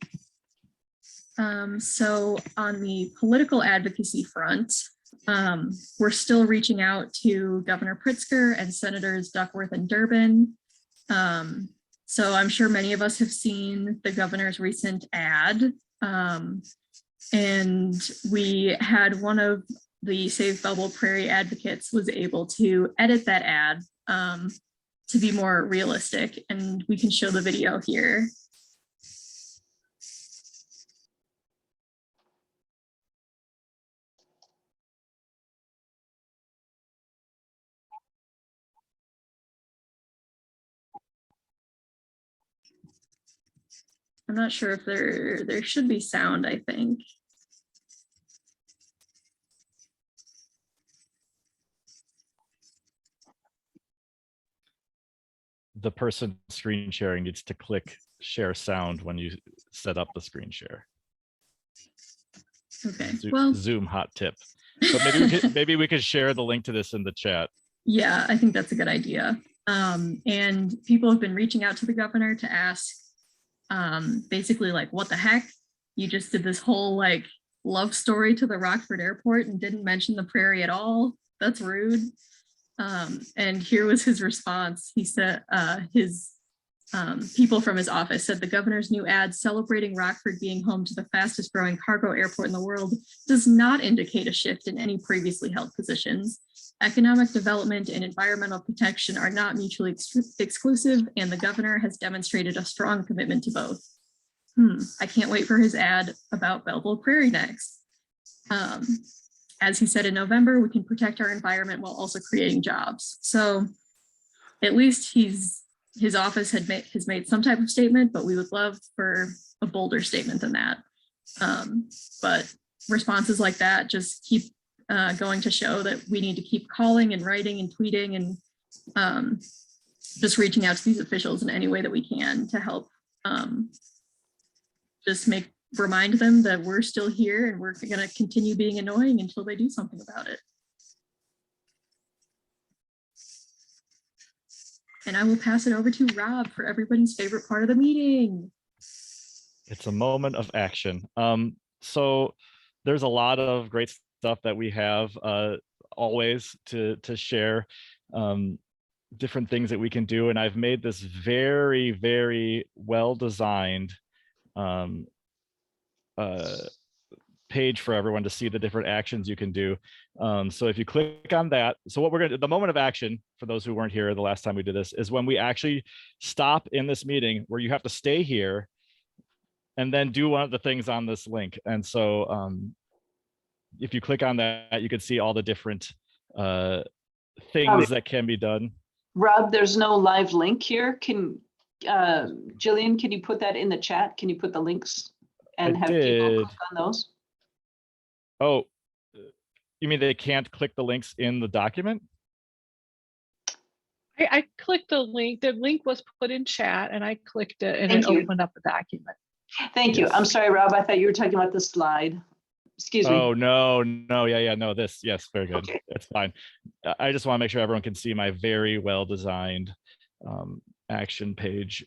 So on the political advocacy front, we're still reaching out to Governor Pritzker and Senators Duckworth and Durbin. So I'm sure many of us have seen the governor's recent ad. And we had one of the Save Bell Bowl Prairie advocates was able to edit that ad to be more realistic. And we can show the video here. I'm not sure if there should be sound, I think. The person screen sharing needs to click share sound when you set up the screen share. Okay, well, Zoom hot tip. But maybe we could share the link to this in the chat. Yeah, I think that's a good idea. And people have been reaching out to the governor to ask basically like, what the heck? You just did this whole like love story to the Rockford Airport and didn't mention the prairie at all. That's rude. And here was his response. He said his people from his office said the governor's new ad celebrating Rockford being home to the fastest growing cargo airport in the world does not indicate a shift in any previously held positions. Economic development and environmental protection are not mutually exclusive, and the governor has demonstrated a strong commitment to both. I can't wait for his ad about Bell Bowl Prairie next. As he said in November, we can protect our environment while also creating jobs. So at least his office has made some type of statement, but we would love for a bolder statement than that. But responses like that just keep going to show that we need to keep calling and writing and tweeting and just reaching out to these officials in any way that we can to help just remind them that we're still here and we're going to continue being annoying until they do something about it. And I will pass it over to Rob for everybody's favorite part of the meeting. It's a moment of action. So there's a lot of great stuff that we have always to share, different things that we can do. And I've made this very, very well designed page for everyone to see the different actions you can do. So if you click on that, so what we're going to, the moment of action for those who weren't here the last time we did this is when we actually stop in this meeting where you have to stay here and then do one of the things on this link. And so if you click on that, you can see all the different things that can be done. Rob, there's no live link here. Can Jillian, can you put that in the chat? Can you put the links and have people click on those? Oh, you mean they can't click the links in the document? I clicked the link. The link was put in chat and I clicked it and Thank it you. opened up the document. Thank you. I'm sorry, Rob. I thought you were talking about the slide. Excuse me. Oh, no, yeah, no, this, yes, very good. Okay. That's fine. I just want to make sure everyone can see my very well designed action page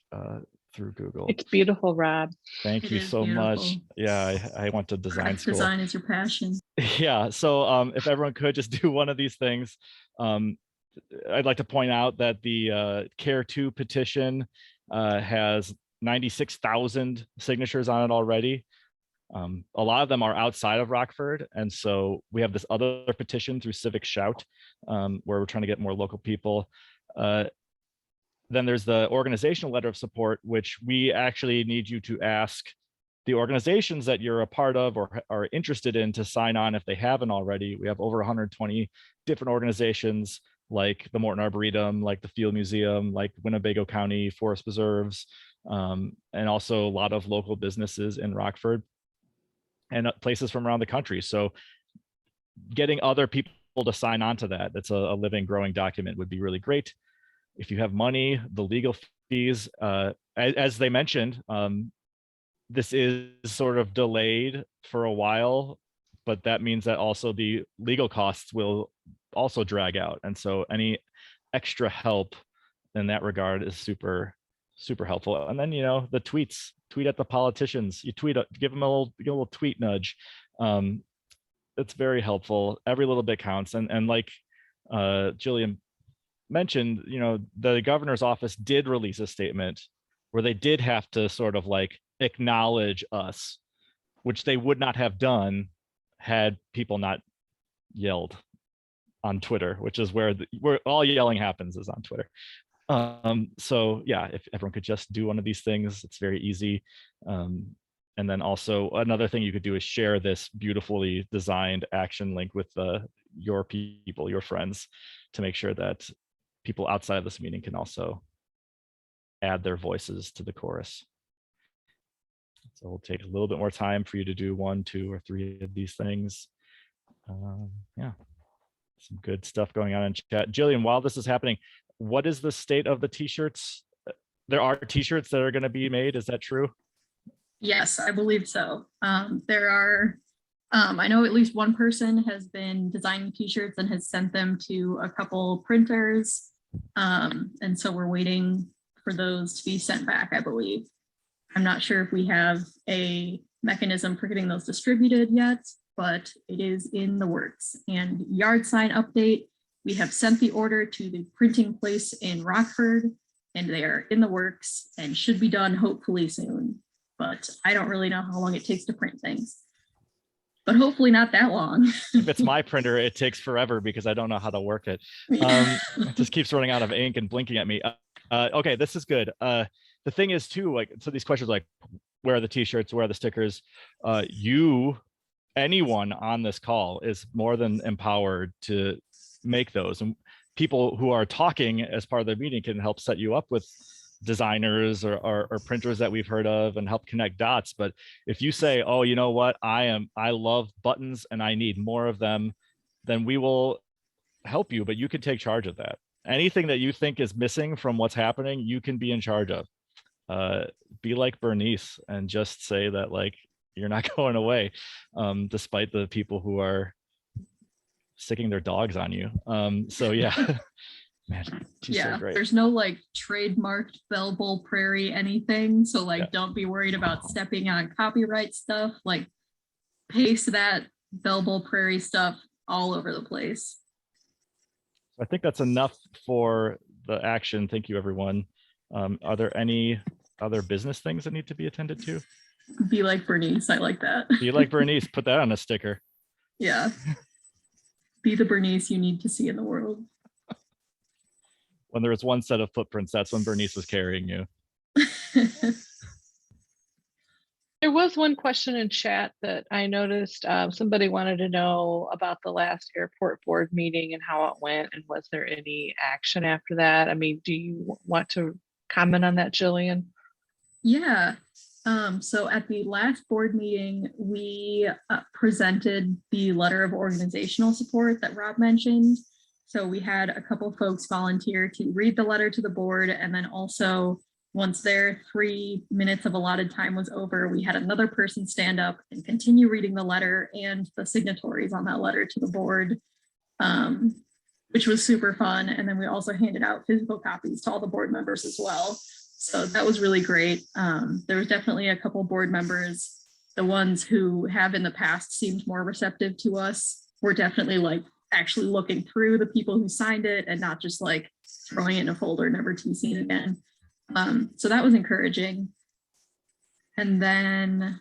through Google. It's beautiful, Rob. Thank you so much. Yeah, I went to design school. Design is your passion. Yeah, so if everyone could just do one of these things. I'd like to point out that the Care 2 petition has 96,000 signatures on it already. A lot of them are outside of Rockford. And so we have this other petition through Civic Shout, where we're trying to get more local people. Then there's the organizational letter of support, which we actually need you to ask the organizations that you're a part of or are interested in to sign on if they haven't already. We have over 120 different organizations like the Morton Arboretum, like the Field Museum, like Winnebago County Forest Preserves, and also a lot of local businesses in Rockford and places from around the country. So getting other people to sign on to that, that's a living, growing document, would be really great. If you have money, the legal fees, as they mentioned, this is sort of delayed for a while, but that means that also the legal costs will also drag out. And so any extra help in that regard is super, super helpful. And then, the tweets, tweet at the politicians, you tweet, give them a little tweet nudge. It's very helpful. Every little bit counts. And like Jillian mentioned, the governor's office did release a statement where they did have to sort of like acknowledge us, which they would not have done had people not yelled on Twitter, which is where all yelling happens, is on Twitter. So yeah, if everyone could just do one of these things, it's very easy. And then also another thing you could do is share this beautifully designed action link with your people, your friends, to make sure that people outside of this meeting can also add their voices to the chorus. So it'll take a little bit more time for you to do 1, 2, or 3 of these things. Yeah, some good stuff going on in chat. Jillian, while this is happening, what is the state of the t-shirts? There are t-shirts that are going to be made. Is that true? Yes, I believe so. There are, I know at least one person has been designing t-shirts and has sent them to a couple printers. And so we're waiting for those to be sent back, I believe. I'm not sure if we have a mechanism for getting those distributed yet, but it is in the works. And yard sign update, we have sent the order to the printing place in Rockford, and they are in the works and should be done hopefully soon. But I don't really know how long it takes to print things, but hopefully not that long. If it's my printer, it takes forever because I don't know how to work it. It just keeps running out of ink and blinking at me. Okay, this is good. The thing is too, like, so these questions like, where are the t-shirts, where are the stickers? Anyone on this call is more than empowered to make those. And people who are talking as part of the meeting can help set you up with designers or printers that we've heard of and help connect dots. But if you say, oh, you know what, I love buttons and I need more of them, then we will help you, but you can take charge of that. Anything that you think is missing from what's happening, you can be in charge of. Be like Bernice and just say that, like, you're not going away, despite the people who are sticking their dogs on you. So yeah. Man, yeah, so great. There's no like trademarked Bell Bowl Prairie anything. So like, Don't be worried about stepping on copyright stuff. Like, paste that Bell Bowl Prairie stuff all over the place. I think that's enough for the action. Thank you, everyone. Are there any other business things that need to be attended to? Be like Bernice. I like that. Be like Bernice. Put that on a sticker. Yeah. Be the Bernice you need to see in the world. When there was one set of footprints, that's when Bernice was carrying you. There was one question in chat that I noticed. Somebody wanted to know about the last airport board meeting and how it went, and was there any action after that? I mean, do you want to comment on that, Jillian? Yeah. So at the last board meeting, we presented the letter of organizational support that Rob mentioned. So we had a couple folks volunteer to read the letter to the board, and then also once their 3 minutes of allotted time was over, we had another person stand up and continue reading the letter and the signatories on that letter to the board, which was super fun. And then we also handed out physical copies to all the board members as well. So that was really great. There was definitely a couple board members, the ones who have in the past seemed more receptive to us, were definitely like actually looking through the people who signed it and not just like throwing it in a folder, never to be seen again. So that was encouraging. And then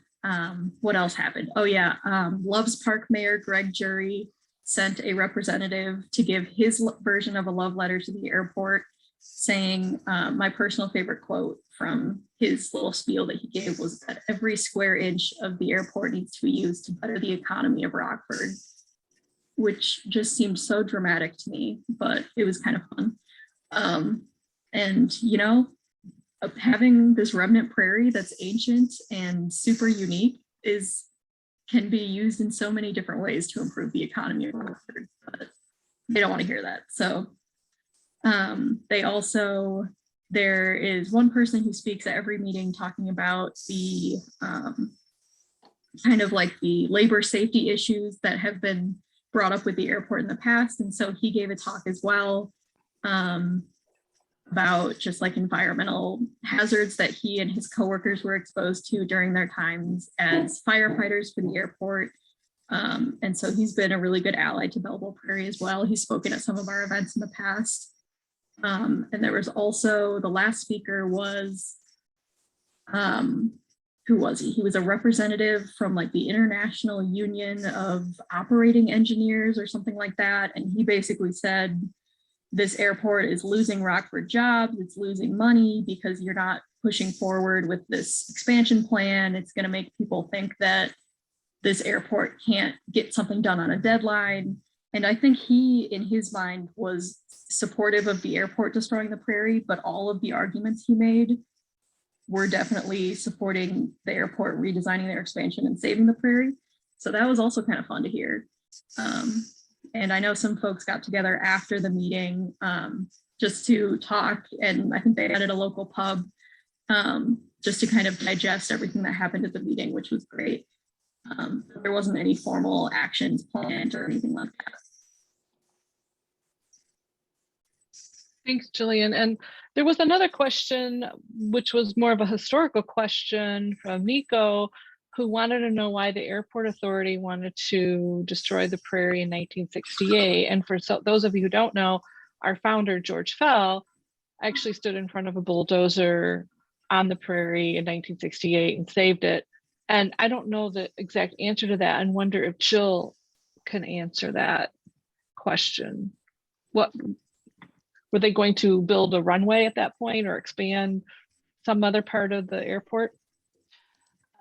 what else happened? Oh yeah, Loves Park Mayor Greg Jury sent a representative to give his version of a love letter to the airport, saying my personal favorite quote from his little spiel that he gave was that every square inch of the airport needs to be used to better the economy of Rockford. which just seemed so dramatic to me, but it was kind of fun. And, you know, having this remnant prairie that's ancient and super unique can be used in so many different ways to improve the economy of Woodford, but they don't want to hear that. So there is one person who speaks at every meeting talking about the kind of like the labor safety issues that have been brought up with the airport in the past. And so he gave a talk as well about just like environmental hazards that he and his coworkers were exposed to during their times as firefighters for the airport. And so he's been a really good ally to Bell Bowl Prairie as well. He's spoken at some of our events in the past. And there was also, the last speaker was, who was he? He was a representative from like the International Union of Operating Engineers or something like that. And he basically said, this airport is losing Rockford jobs, it's losing money because you're not pushing forward with this expansion plan. It's going to make people think that this airport can't get something done on a deadline. And I think he, in his mind, was supportive of the airport destroying the prairie, but all of the arguments he made were definitely supporting the airport redesigning their expansion and saving the prairie. So that was also kind of fun to hear. And I know some folks got together after the meeting just to talk, and I think they met at a local pub just to kind of digest everything that happened at the meeting, which was great. There wasn't any formal actions planned or anything like that. Thanks, Jillian. And there was another question, which was more of a historical question from Nico, who wanted to know why the airport authority wanted to destroy the prairie in 1968. And for those of you who don't know, our founder, George Fell, actually stood in front of a bulldozer on the prairie in 1968 and saved it. And I don't know the exact answer to that and wonder if Jill can answer that question. What were they going to build a runway at that point or expand some other part of the airport?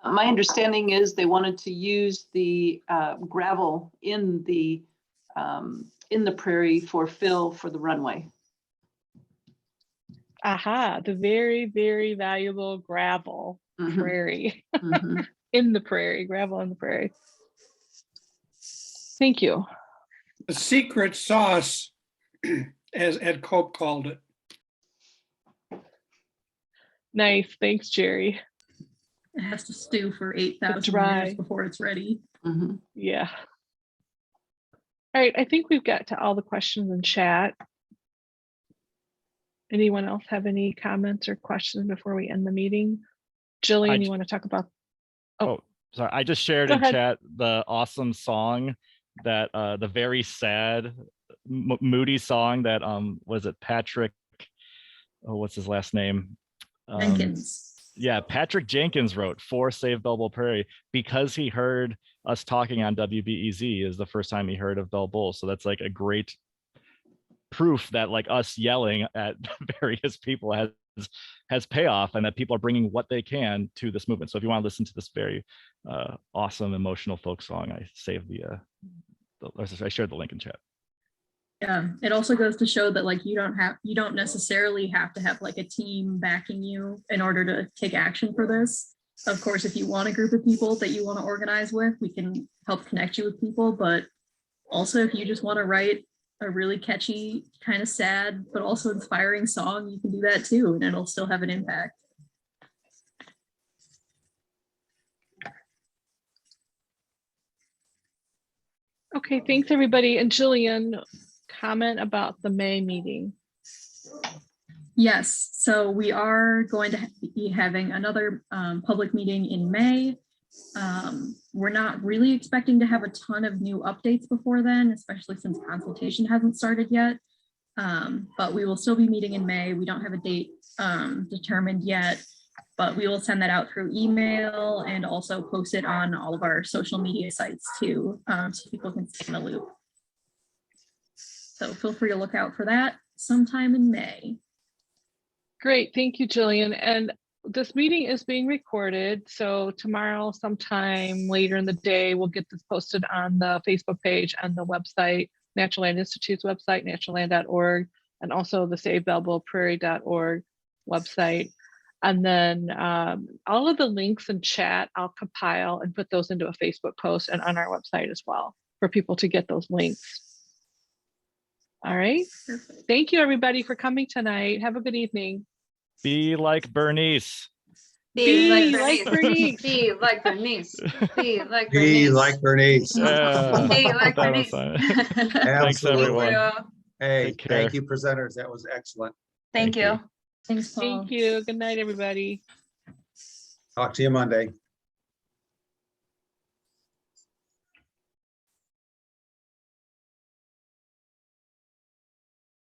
My understanding is they wanted to use the gravel in the prairie for fill for the runway. Aha, the very, very valuable gravel prairie. In the prairie, gravel in the prairie. Thank you. The secret sauce, as Ed Cope called it. Nice, thanks, Jerry. It has to stew for 8,000 years before it's ready. Yeah. All right, I think we've got to all the questions in chat. Anyone else have any comments or questions before we end the meeting? Jillian, you want to talk about? Oh, sorry. I just shared in chat the awesome song that the very sad, moody song that was it Patrick? Oh, what's his last name? Jenkins. Yeah, Patrick Jenkins wrote for Save Bell Bowl Prairie because he heard us talking on WBEZ is the first time he heard of Bell Bowl. So that's like a great proof that like us yelling at various people has payoff and that people are bringing what they can to this movement. So if you want to listen to this very awesome emotional folk song, I saved I shared the link in chat. Yeah, it also goes to show that like you don't necessarily have to have like a team backing you in order to take action for this. Of course, if you want a group of people that you want to organize with, we can help connect you with people. But also if you just want to write a really catchy, kind of sad, but also inspiring song, you can do that too, and it'll still have an impact. Okay, thanks everybody. And Jillian, comment about the May meeting. Yes, so we are going to be having another public meeting in May. We're not really expecting to have a ton of new updates before then, especially since consultation hasn't started yet. But we will still be meeting in May. We don't have a date determined yet, but we will send that out through email and also post it on all of our social media sites too, so people can stay in the loop. So feel free to look out for that sometime in May. Great, thank you, Jillian. And this meeting is being recorded. So tomorrow, sometime later in the day, we'll get this posted on the Facebook page and the website, Natural Land Institute's website, naturalland.org, and also the Save Bell Bowl Prairie.org website. And then all of the links in chat, I'll compile and put those into a Facebook post and on our website as well for people to get those links. All right. Perfect. Thank you, everybody, for coming tonight. Have a good evening. Be like Bernice. Be like Bernice. Be like Bernice. Be like Be Bernice. like Bernice. Yeah, Be like that was Bernice. fun. Thanks, Absolutely. everyone. Hey, Take care. thank you, presenters. That was excellent. Thank you. Thanks, Paul. Thank you. Good night, everybody. Talk to you Monday.